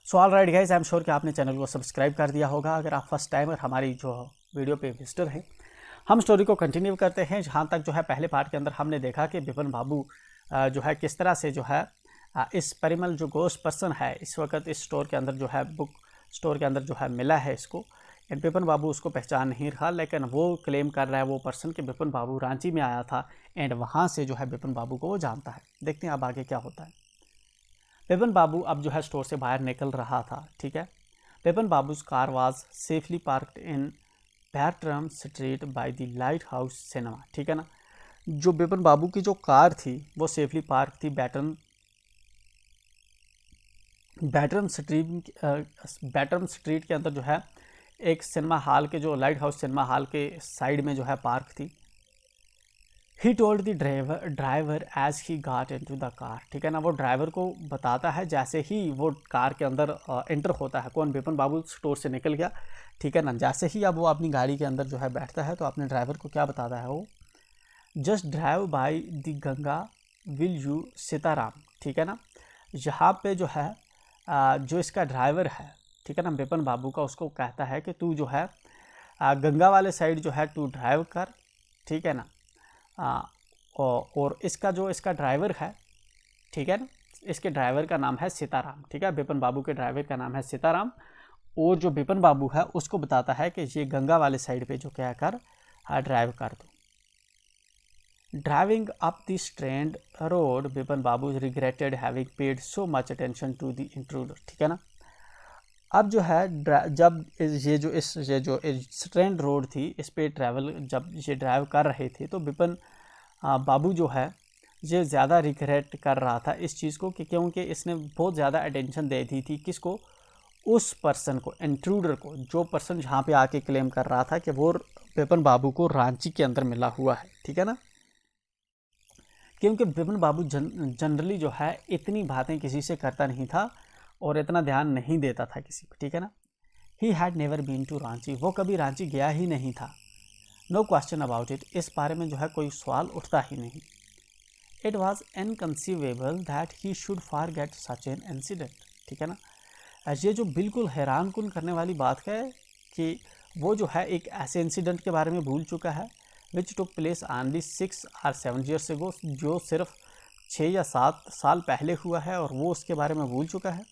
So all right guys, I am sure कि आपने channel को सब्सक्राइब कर दिया होगा। अगर आप फर्स्ट टाइम और हमारी जो वीडियो पे विजिटर हैं, हम स्टोरी को कंटिन्यू करते हैं। जहाँ तक जो है पहले पार्ट के अंदर हमने देखा कि विपिन बाबू जो है किस तरह से जो है इस परिमल जो गोस्ट पर्सन है इस वक्त इस स्टोर के अंदर जो है बुक स्टोर के अंदर जो है मिला है इसको। एंड विपिन बाबू उसको पहचान नहीं रहा, लेकिन वो क्लेम कर रहा है वो पर्सन कि विपिन बाबू रांची में आया था एंड वहाँ से जो है विपिन बाबू को वो जानता है। देखते हैं अब आगे क्या होता है। विपिन बाबू अब जो है स्टोर से बाहर निकल रहा था, ठीक है। विपिन बाबू's car was safely parked in बैटरम street by the light house cinema, ठीक है ना। जो विपिन बाबू की जो कार थी वो सेफली पार्क थी बैटरम स्ट्रीट के अंदर जो है एक सिनेमा हॉल के जो लाइट हाउस सिनेमा हॉल के साइड में जो है पार्क थी। He told the driver as he got into the car, ठीक है ना। वो ड्राइवर को बताता है जैसे ही वो कार के अंदर एंटर होता है। कौन? विपिन बाबू स्टोर से निकल गया, ठीक है ना। जैसे ही अब वो अपनी गाड़ी के अंदर जो है बैठता है तो अपने ड्राइवर को क्या बताता है वो, just drive by the Ganga will you Sitaram, ठीक है ना। यहाँ पे जो है जो इसका ड्राइवर है, ठीक है ना, विपिन बाबू का, उसको कहता है कि तू जो है गंगा वाले साइड जो है तू ड्राइव कर, ठीक है ना। और इसका ड्राइवर है, ठीक है ना, इसके ड्राइवर का नाम है सीताराम, ठीक है। विपिन बाबू के ड्राइवर का नाम है सीताराम। और जो विपिन बाबू है उसको बताता है कि ये गंगा वाले साइड पे जो क्या कर ड्राइव कर दो। Driving up the Strand road Vipin Babu regretted having paid so much attention to the intruder, ठीक है ना। अब जो है जब ये जो स्ट्रैंड रोड थी इस पे जब ये ड्राइव कर रहे थे तो विपिन बाबू जो है ये ज़्यादा रिग्रेट कर रहा था इस चीज़ को कि क्योंकि इसने बहुत ज़्यादा अटेंशन दे दी थी किसको, उस पर्सन को, इंट्रूडर को, जो पर्सन जहाँ पे आके क्लेम कर रहा था कि वो विपिन बाबू को रांची के अंदर मिला हुआ है, ठीक है ना। क्योंकि विपिन बाबू जनरली जो है इतनी बातें किसी से करता नहीं था और इतना ध्यान नहीं देता था किसी को, ठीक है ना। He had never been to Ranchi, वो कभी रांची गया ही नहीं था। नो क्वेश्चन अबाउट इट, इस बारे में जो है कोई सवाल उठता ही नहीं। It was inconceivable that he should forget such an incident, ठीक है ना। ये जो बिल्कुल हैरान कुन करने वाली बात है कि वो जो है एक ऐसे इंसिडेंट के बारे में भूल चुका है विच टुक प्लेस ऑनली 6 और 7 years ago, जो सिर्फ 6 या 7 साल पहले हुआ है और वो उसके बारे में भूल चुका है।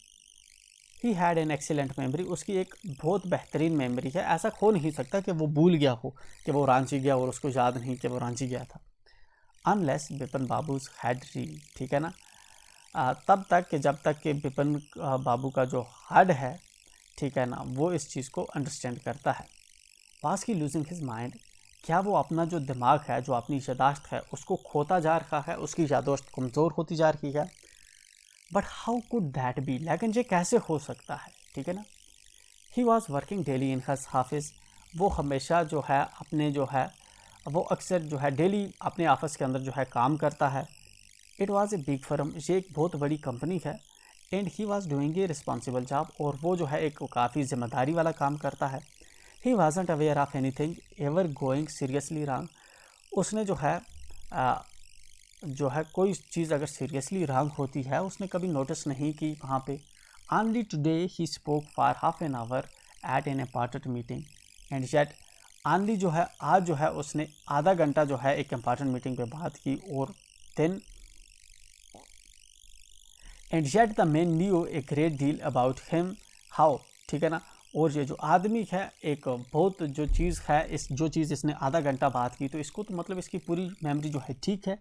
He had an excellent memory, उसकी एक बहुत बेहतरीन मेमोरी है। ऐसा हो नहीं सकता कि वो भूल गया हो कि वो रांची गया और उसको याद नहीं कि वो रांची गया था। Unless Vipin babus had reel, ठीक है ना। तब तक कि जब तक कि विपिन बाबू का जो हार्ड है, ठीक है ना, वो इस चीज़ को अंडरस्टैंड करता है। पास की लूजिंग हिज माइंड, क्या वो अपना जो दिमाग है, जो अपनी यादाश्त है, उसको खोता जा रहा है, उसकी यादाश्त कमज़ोर होती जा रही है। But how could that be, लेकिन ये कैसे हो सकता है, ठीक है ना। He was working daily in his office, वो हमेशा जो है अपने जो है वो अक्सर जो है डेली अपने ऑफिस के अंदर जो है काम करता है। It was a big firm, ये एक बहुत बड़ी कंपनी है। And he was doing a responsible job, और वो जो है एक काफ़ी जिम्मेदारी वाला काम करता है। He wasn't aware of anything ever going seriously wrong, उसने जो है कोई चीज़ अगर सीरियसली रॉन्ग होती है उसने कभी नोटिस नहीं की वहाँ पे। Only today he spoke for half an hour at an important meeting and yet, only जो है आज जो है उसने आधा घंटा जो है एक इम्पॉर्टेंट मीटिंग पे बात की, और then and yet the man knew a great deal about him how, ठीक है ना। और ये जो आदमी है एक बहुत जो चीज़ है, इस जो चीज़ इसने आधा घंटा बात की तो इसको तो मतलब इसकी पूरी मेमोरी जो है ठीक है,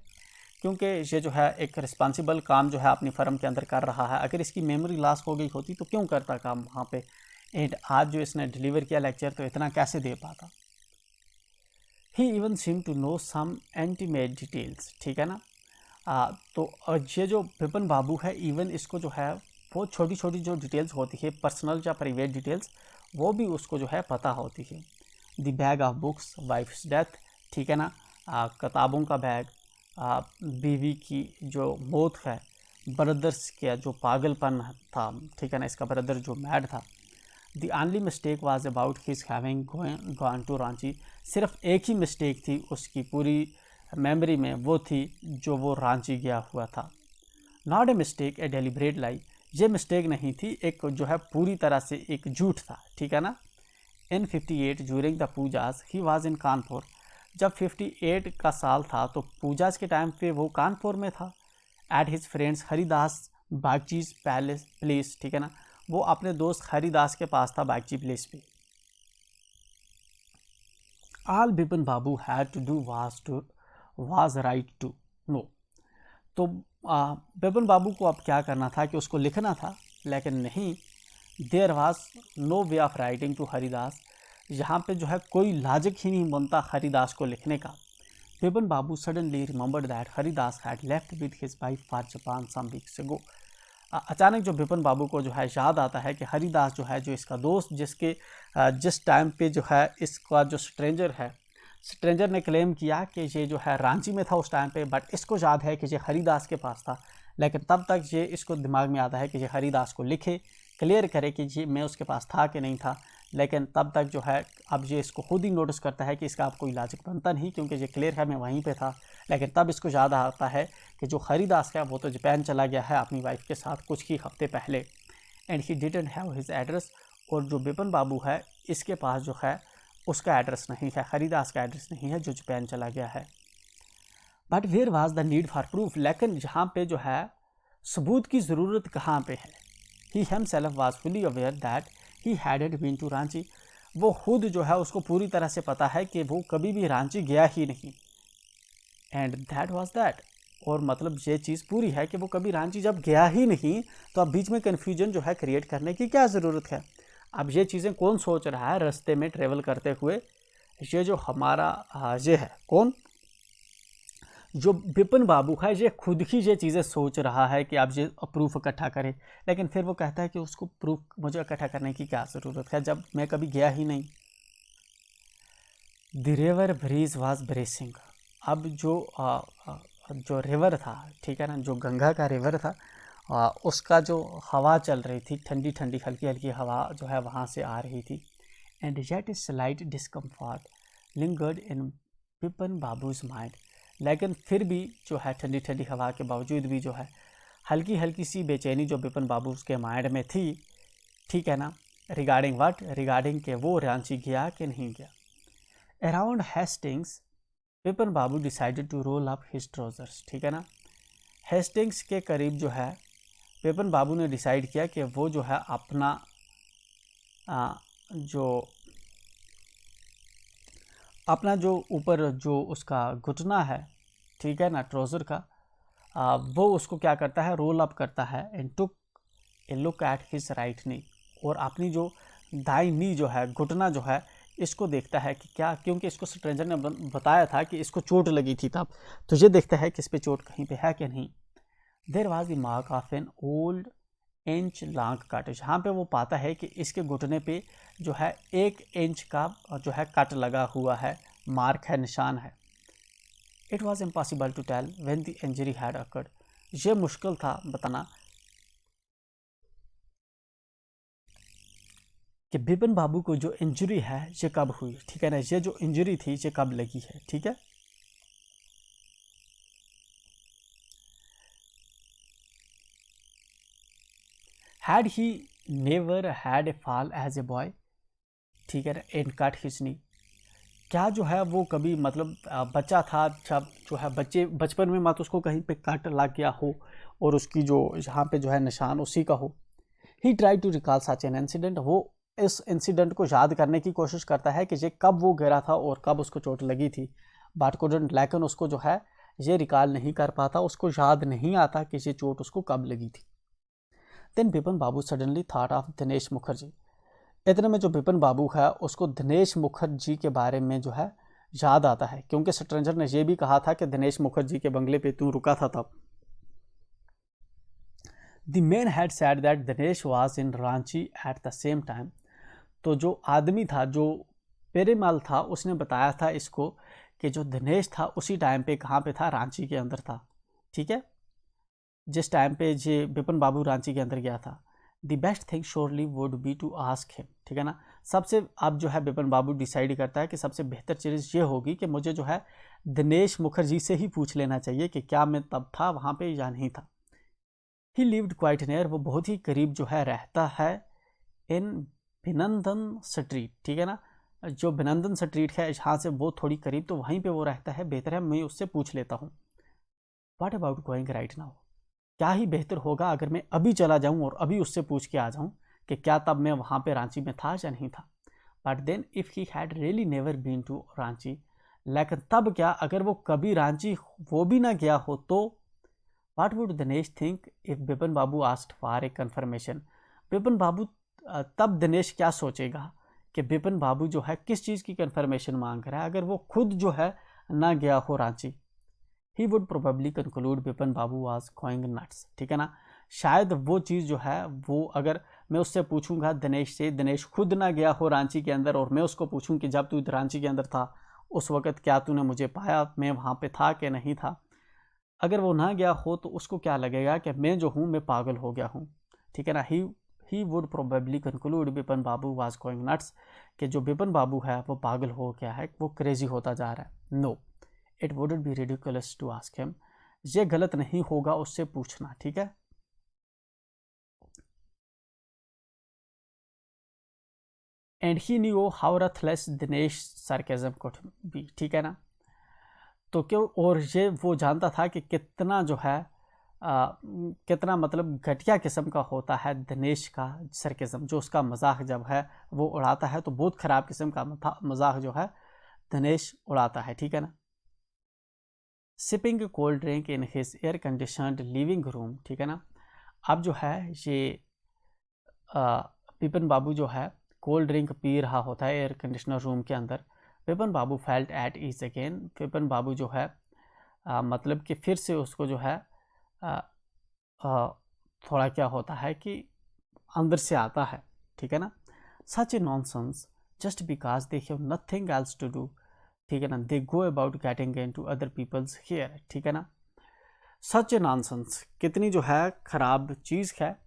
क्योंकि ये जो है एक रिस्पॉन्सिबल काम जो है अपनी फर्म के अंदर कर रहा है। अगर इसकी मेमोरी लॉस हो गई होती तो क्यों करता काम वहाँ पे। एंड आज जो इसने डिलीवर किया लेक्चर तो इतना कैसे दे पाता। He even seem to know some intimate details, ठीक है ना। तो ये जो विपिन बाबू है इवन इसको जो है बहुत छोटी छोटी जो डिटेल्स होती है, पर्सनल या प्राइवेट डिटेल्स, वो भी उसको जो है पता होती है। The bag of books, wife's death, ठीक है ना, किताबों का बैग, बीवी की जो मौत है, ब्रदर्स का जो पागलपन था, ठीक है ना, इसका ब्रदर जो मैड था। The only mistake was about his having gone to Ranchi, सिर्फ एक ही मिस्टेक थी उसकी पूरी मेमोरी में, वो थी जो वो रांची गया हुआ था। Not a mistake, a deliberate lie, ये मिस्टेक नहीं थी, एक जो है पूरी तरह से एक झूठ था, ठीक है ना। इन 58 during the Pooja's he was in Kanpur. जब 58 का साल था तो पूजाज के टाइम पे वो कानपुर में था। At his friends Haridas Bagchi's place, ठीक है ना, वो अपने दोस्त हरिदास के पास था बागची प्लेस पे। All Bipin Babu had to do was write to know. तो बिपिन बाबू को अब क्या करना था कि उसको लिखना था, लेकिन नहीं, there was no way of writing to Haridas. यहाँ पे जो है कोई लॉजिक ही नहीं बनता हरिदास को लिखने का। Bipin Babu suddenly remembered that Haridas had left with his wife for Japan some weeks ago. अचानक जो बिपिन बाबू को जो है याद आता है कि हरिदास जो है, जो इसका दोस्त, जिस टाइम पे जो है इसका जो स्ट्रेंजर ने क्लेम किया कि ये जो है रांची में था उस टाइम पे, बट इसको याद है कि ये हरिदास के पास था। लेकिन तब तक ये इसको दिमाग में आता है कि ये हरिदास को लिखे, क्लियर करे कि ये मैं उसके पास था कि नहीं था। लेकिन तब तक जो है अब ये इसको खुद ही नोटिस करता है कि इसका अब कोई लॉजिक बनता नहीं, क्योंकि ये क्लियर है मैं वहीं पे था। लेकिन तब इसको याद आता है कि जो हरिदास है वो तो जापान चला गया है अपनी वाइफ के साथ कुछ ही हफ्ते पहले, and he didn't have his address. और जो बिपिन बाबू है इसके पास जो है उसका एड्रेस नहीं है, हरिदास का एड्रेस नहीं है जो जापान चला गया है। But where was the need for proof. लेकिन यहाँ पे जो है सबूत की ज़रूरत कहाँ पे है। He himself was fully aware that he hadn't been to Ranchi. वो खुद जो है उसको पूरी तरह से पता है कि वो कभी भी रांची गया ही नहीं। And that was that. और मतलब ये चीज़ पूरी है कि वो कभी रांची जब गया ही नहीं, तो अब बीच में कन्फ्यूजन जो है क्रिएट करने की क्या ज़रूरत है। अब ये चीज़ें कौन सोच रहा है रास्ते में ट्रेवल करते हुए, ये जो हमारा ये है कौन, जो बिपिन बाबू है, ये खुद ही ये चीज़ें सोच रहा है कि अब ये प्रूफ इकट्ठा करे। लेकिन फिर वो कहता है कि उसको प्रूफ मुझे इकट्ठा करने की क्या ज़रूरत है जब मैं कभी गया ही नहीं। The river breeze was bracing. अब जो रिवर था, ठीक है ना, जो गंगा का रिवर था, उसका जो हवा चल रही थी, ठंडी ठंडी हल्की हल्की हवा जो है वहाँ से आ रही थी। And yet is slight discomfort lingered in Bipin babus mind. लेकिन फिर भी जो है ठंडी ठंडी हवा के बावजूद भी जो है हल्की हल्की सी बेचैनी जो बिपिन बाबू के माइंड में थी, ठीक है ना, रिगार्डिंग व्हाट, रिगार्डिंग के वो रांची गया कि नहीं गया। Around Hastings Bipin Babu decided to roll up his trousers, ठीक है ना। हेस्टिंग्स के करीब जो है बिपिन बाबू ने डिसाइड किया कि वो जो है अपना जो ऊपर जो उसका घुटना है, ठीक है ना, ट्राउज़र का, वो उसको क्या करता है, रोल अप करता है। And took A look at his right knee. और अपनी जो दाई नी जो है, घुटना जो है, इसको देखता है कि क्या, क्योंकि इसको स्ट्रेंजर ने बताया था कि इसको चोट लगी थी तब, तो ये देखता है कि इस पर चोट कहीं पे है कि नहीं। There was the mark of an old inch long cut. जहाँ पे वो पाता है कि इसके घुटने पे जो है 1 इंच का जो है कट लगा हुआ है, मार्क है, निशान है। It was impossible to tell when the injury had occurred. ये मुश्किल था बताना कि बिपिन बाबू को जो इंजरी है ये कब हुई, ठीक है ना, ये जो इंजरी थी ये कब लगी है, ठीक है। Had he never had a fall as a boy, ठीक है ना, एंड कट हिज नी। क्या जो है वो कभी मतलब बच्चा था जब जो है बचपन में मत उसको कहीं पे कट लग गया हो और उसकी जो यहाँ पे जो है निशान उसी का हो। He try to recall such an incident. वो इस इंसिडेंट को याद करने की कोशिश करता है कि ये कब वो गिरा था और कब उसको चोट लगी थी, बट कुडंट, लेकिन उसको जो है ये रिकॉल नहीं कर पाता, उसको याद नहीं आता कि ये चोट उसको कब लगी थी। Then Bipin Babu suddenly thought of Dinesh Mukherjee. इतने में जो बिपिन बाबू है उसको दिनेश मुखर्जी के बारे में जो है याद आता है, क्योंकि स्ट्रेंजर ने यह भी कहा था कि दिनेश मुखर्जी के बंगले पे तू रुका था तब। The man had said that Dinesh was in Ranchi at the same time. तो जो आदमी था, जो पेरेमाल था, उसने बताया था इसको कि जो दिनेश था उसी टाइम पे कहाँ पे था, रांची के अंदर था, ठीक है, जिस टाइम पे ये बिपिन बाबू रांची के अंदर गया था। The best thing surely would be to ask him, ठीक है ना। सबसे अब जो है बिपिन बाबू डिसाइड करता है कि सबसे बेहतर चीज़ ये होगी कि मुझे जो है दिनेश मुखर्जी से ही पूछ लेना चाहिए कि क्या मैं तब था वहाँ पे या नहीं था। ही लिव्ड क्वाइट नियर, वो बहुत ही करीब जो है रहता है, इन भिनंदन स्ट्रीट, ठीक है ना, जो भिनंदन स्ट्रीट है जहाँ से वो थोड़ी करीब, तो वहीं पे वो रहता है, बेहतर है मैं उससे पूछ लेता हूँ। What about going right now, क्या ही बेहतर होगा अगर मैं अभी चला जाऊँ और अभी उससे पूछ के आ जाऊँ कि क्या तब मैं वहाँ पे रांची में था या नहीं था। But then if he had really never been to Ranchi, लेकिन तब क्या अगर वो कभी रांची वो भी ना गया हो तो। What would Dinesh think if Bipin Babu asked for a confirmation, Bipin Babu तब दिनेश क्या सोचेगा कि बिपिन बाबू जो है किस चीज़ की कन्फर्मेशन मांग रहा है अगर वो खुद जो है ना गया हो Ranchi. He would probably conclude Bipin Babu was going nuts, ठीक है ना, शायद वो चीज़ जो है वो अगर मैं उससे पूछूंगा दिनेश से, दिनेश खुद ना गया हो रांची के अंदर और मैं उसको पूछूं कि जब तू रांची के अंदर था उस वक़्त क्या तूने मुझे पाया, मैं वहाँ पे था कि नहीं था, अगर वो ना गया हो तो उसको क्या लगेगा कि मैं जो हूँ मैं पागल हो गया हूँ, ठीक है ना। He would probably conclude Bipin Babu was going nuts, कि जो बिपिन बाबू है वो पागल हो गया है, वो क्रेजी होता जा रहा है। No, it wouldn't be ridiculous to ask him, ये गलत नहीं होगा उससे पूछना, ठीक है। And he knew how ruthless Dinesh sarcasm could be, ठीक है ना, तो क्यों, और ये वो जानता था कि कितना जो है कितना मतलब घटिया किस्म का होता है दिनेश का सरकेज़म, जो उसका मजाक जब है वो उड़ाता है तो बहुत ख़राब किस्म का मजाक जो है दिनेश उड़ाता है, ठीक है ना। Sipping cold drink in his air conditioned living room, ठीक है ना। अब जो है ये बिपिन बाबू जो है कोल्ड ड्रिंक पी रहा होता है एयर कंडीशनर रूम के अंदर। Bipin Babu felt at ease again, Bipin Babu जो है मतलब कि फिर से उसको जो है आ, आ, थोड़ा क्या होता है कि अंदर से आता है, ठीक है ना। Such a nonsense just because they have nothing else to do, ठीक है ना, they go about getting into other people's hair, ठीक है ना। सच ए नॉनसेंस, कितनी जो है ख़राब चीज़ है।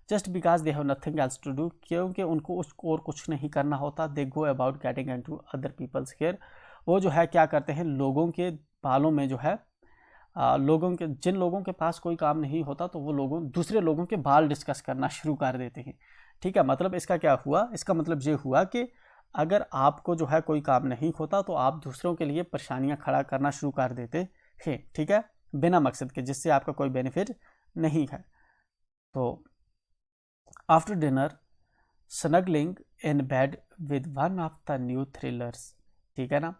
Just because they have nothing else to do, क्योंकि उनको और कुछ नहीं करना होता। They go about getting into other people's hair, वो जो है क्या करते हैं लोगों के बालों में जो है लोगों के, जिन लोगों के पास कोई काम नहीं होता तो वो लोगों दूसरे लोगों के बाल डिस्कस करना शुरू कर देते हैं, ठीक है। मतलब इसका क्या हुआ, इसका मतलब ये हुआ कि अगर आपको जो है कोई काम नहीं होता तो आप दूसरों के लिए परेशानियां खड़ा करना शुरू कर देते हैं, ठीक है, बिना मकसद के, जिससे आपका कोई बेनिफिट नहीं है। तो after dinner snuggling in bed with one of the new thrillers, ठीक है ना।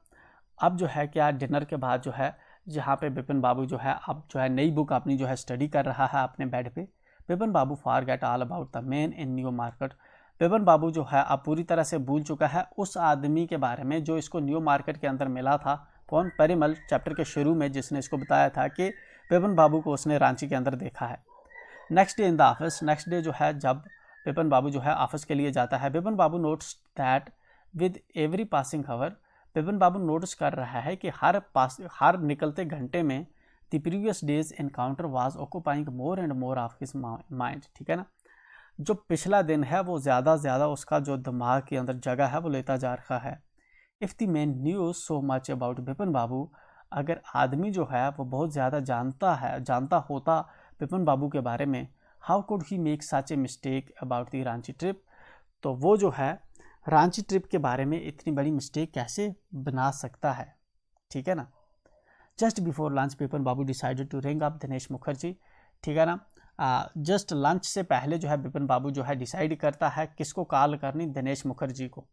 अब जो है क्या डिनर के बाद जो है जहाँ पे बिपिन बाबू जो है अब जो है नई बुक अपनी जो है स्टडी कर रहा है अपने बेड पे। Bipin Babu forget all about the man in New Market, Bipin Babu जो है अब पूरी तरह से भूल चुका है उस आदमी के बारे में जो इसको न्यू मार्केट के अंदर मिला था। कौन, परिमल, चैप्टर के शुरू में जिसने इसको बताया था कि बिपिन बाबू को उसने रांची के अंदर देखा है। Next day in the office, next day जो है जब बिपिन बाबू जो है ऑफिस के लिए जाता है, Bipin Babu notes that with every passing hour, Bipin Babu notice कर रहा है कि हर निकलते घंटे में the previous day's encounter was occupying more and more of his mind, ठीक है ना। जो पिछला दिन है वो ज़्यादा उसका जो दिमाग के अंदर जगह है वो लेता जा रहा है। If the man knew so much about Bipin Babu, अगर आदमी जो है वो बहुत ज़्यादा जानता होता बिपिन बाबू के बारे में, how could he make such a mistake about the Ranchi trip, तो वो जो है रांची ट्रिप के बारे में इतनी बड़ी मिस्टेक कैसे बना सकता है, ठीक है ना। Just before lunch Bipin Babu decided to ring up Dinesh Mukherjee, ठीक है ना। जस्ट लंच से पहले जो है बिपिन बाबू जो है डिसाइड करता है किसको कॉल करनी, दिनेश मुखर्जी को।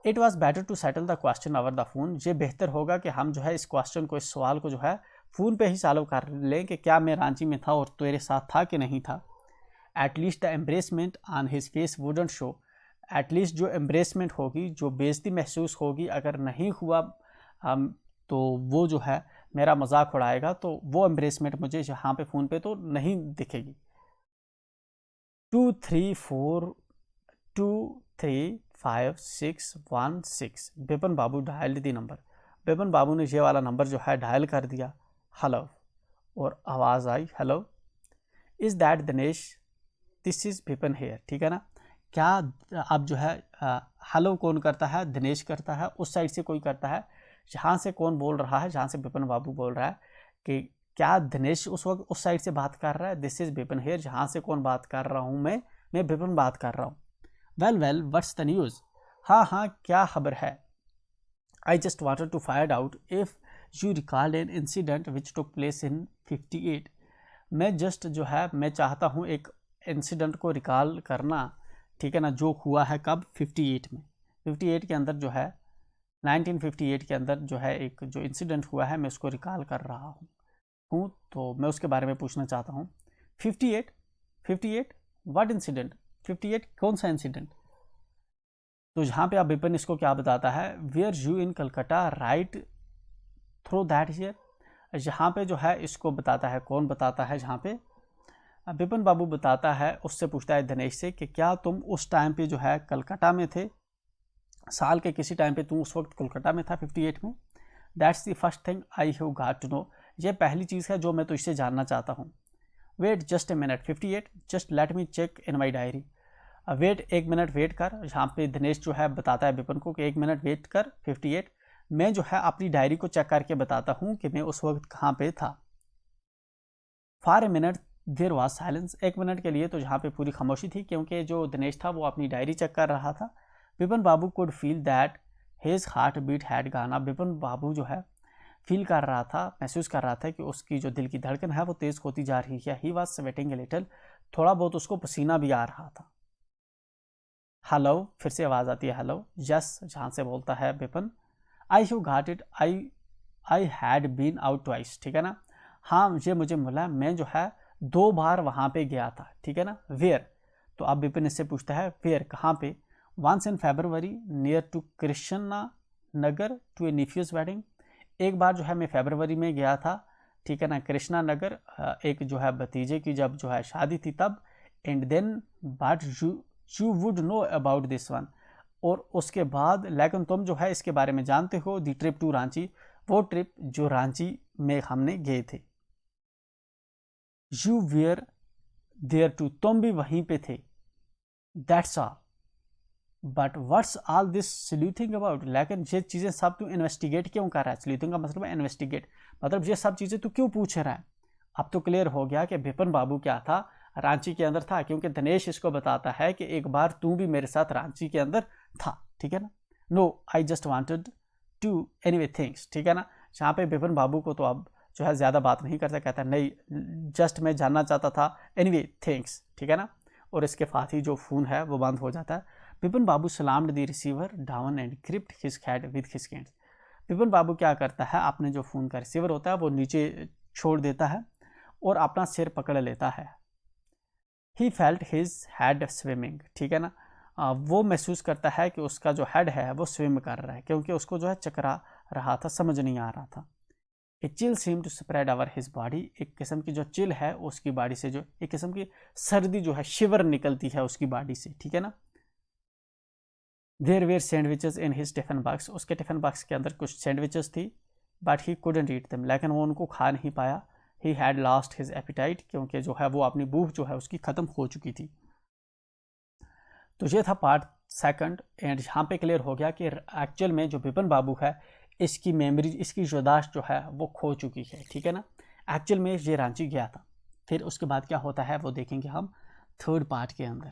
It was better to settle the question over the phone, ये बेहतर होगा कि हम जो है इस क्वेश्चन को, इस सवाल को जो है फ़ोन पे ही सॉल्व कर लें कि क्या मैं रांची में था और तेरे साथ था कि नहीं था। At least the embarrassment on his face wouldn't show, at least जो एम्ब्रेसमेंट होगी, जो बेइज्जती महसूस होगी अगर नहीं हुआ तो वो जो है मेरा मजाक उड़ाएगा, तो वो एम्ब्रेसमेंट मुझे यहाँ पे फ़ोन पे तो नहीं दिखेगी। 23423516 बिपिन बाबू डायल्ड दी नंबर, बिपिन बाबू ने ये वाला नंबर जो है डायल कर दिया। हेलो, और आवाज़ आई hello, is that Dinesh, this is Bipin here, ठीक है ना। क्या अब जो है हेलो कौन करता है, दिनेश करता है, उस साइड से कोई करता है, जहाँ से कौन बोल रहा है, जहाँ से बिपिन बाबू बोल रहा है कि क्या दिनेश उस वक्त उस साइड से बात कर रहा है? दिस इज विपिन हियर, जहाँ से कौन बात कर रहा हूँ मैं विपिन बात कर रहा हूँ। वेल व्हाट्स द न्यूज़, हाँ हाँ क्या खबर है? I just wanted to find out if you recall an incident which took place in 58। मैं जस्ट जो है मैं चाहता हूँ एक इंसिडेंट को रिकॉल करना, ठीक है ना, जो हुआ है कब? 58 में। 58 के अंदर जो है 1958 के अंदर जो है एक जो इंसिडेंट हुआ है मैं उसको रिकॉल कर रहा हूँ, तो मैं उसके बारे में पूछना चाहता हूँ। 58 व्हाट इंसिडेंट? 58 कौन सा इंसिडेंट? तो जहाँ पे आप विपिन इसको क्या बताता है, were you in Calcutta right through that year. जहाँ पे जो है इसको बताता है, कौन बताता है? जहाँ पे विपिन बाबू बताता है, उससे पूछता है दिनेश से कि क्या तुम उस टाइम पे जो है कलकत्ता में थे, साल के किसी टाइम पे तुम उस वक्त कलकत्ता में था 58 में। That's the first thing I have got to know, ये पहली चीज़ है जो मैं तो इससे जानना चाहता हूँ। Wait just a minute 58, just let me check in my diary. Wait, एक मिनट वेट कर। यहाँ पे दिनेश जो है बताता है विपिन को कि एक मिनट वेट कर 58, मैं जो है अपनी डायरी को चेक करके बताता हूँ कि मैं उस वक्त कहाँ पे था। For a minute there was silence, एक मिनट के लिए तो जहाँ पे पूरी खामोशी थी, क्योंकि जो दिनेश था वो अपनी डायरी चेक कर रहा था। Vipin Babu could feel that his heart beat had gone up. Vipin Babu जो है फील कर रहा था, महसूस कर रहा था कि उसकी जो दिल की धड़कन है वो तेज़ होती जा रही है। He was sweating a little, थोड़ा बहुत उसको पसीना भी आ रहा था। हेलो, फिर से आवाज़ आती है हेलो। यस, जहाँ से बोलता है Vipin. I have got it, I had been out twice, ठीक है ना। हाँ, मुझे मिला, मैं जो है 2 बार वहाँ पे गया था, ठीक है ना। वेयर, तो अब विपिन इससे पूछता है वेयर, कहाँ पे? Once in February near to Krishna Nagar to a nephew's wedding. एक बार जो है मैं फरवरी में गया था, ठीक है ना, कृष्णा नगर, एक जो है भतीजे की जब जो है शादी थी तब। And then but you would know about this one, और उसके बाद लेकिन तुम जो है इसके बारे में जानते हो, दी ट्रिप टू रांची, वो ट्रिप जो रांची में हमने गए थे। यू वेयर देयर टू, तुम भी वहीं पे थे। That's all, but what's all this sleuthing about, लेकिन ये चीज़ें सब तू इन्वेस्टिगेट क्यों कर रहा है? स्लूथिंग का मतलब है इन्वेस्टिगेट, मतलब ये सब चीज़ें तू क्यों पूछ रहा है? अब तो क्लियर हो गया कि विपिन बाबू क्या था, रांची के अंदर था, क्योंकि दिनेश इसको बताता है कि एक बार तू भी मेरे साथ रांची के अंदर था, ठीक है ना। No I just wanted to anyway things, ठीक है ना। जहाँ पे विपिन बाबू को तो अब जो है ज़्यादा बात नहीं करता, कहता नहीं जस्ट मैं जानना चाहता था, एनीवे थिंग्स, ठीक है ना। और इसके साथ ही जो फ़ोन है वो बंद हो जाता है। Vipin Babu slammed the receiver down and gripped his hand with his hands. Vipin Babu क्या करता है, अपने जो फ़ोन का रिसीवर होता है वो नीचे छोड़ देता है और अपना सिर पकड़ लेता है। He felt his head swimming, ठीक है ना। वो महसूस करता है कि उसका जो हेड है वो स्विम कर रहा है, क्योंकि उसको जो है चकरा रहा था, समझ नहीं आ रहा था। A chill seem to spread over his body, एक किस्म की जो चिल है उसकी बॉडी से, जो एक किस्म की सर्दी जो है, शिवर निकलती है उसकी बॉडी से, ठीक है ना। There were sandwiches in his tiffin box, उसके टिफिन बॉक्स के अंदर कुछ सैंडविचेस थी, but he couldn't eat them, लेकिन वो उनको खा नहीं पाया। He had lost his appetite, क्योंकि जो है वो अपनी भूख जो है उसकी ख़त्म हो चुकी थी। तो ये था पार्ट सेकंड, एंड यहाँ पे क्लियर हो गया कि एक्चुअल में जो विपिन बाबू है इसकी मेमोरी, इसकी याददाश्त जो है वो खो चुकी है, ठीक है ना। एक्चुअल में ये रांची गया था। फिर उसके बाद क्या होता है वो देखेंगे हम थर्ड पार्ट के अंदर।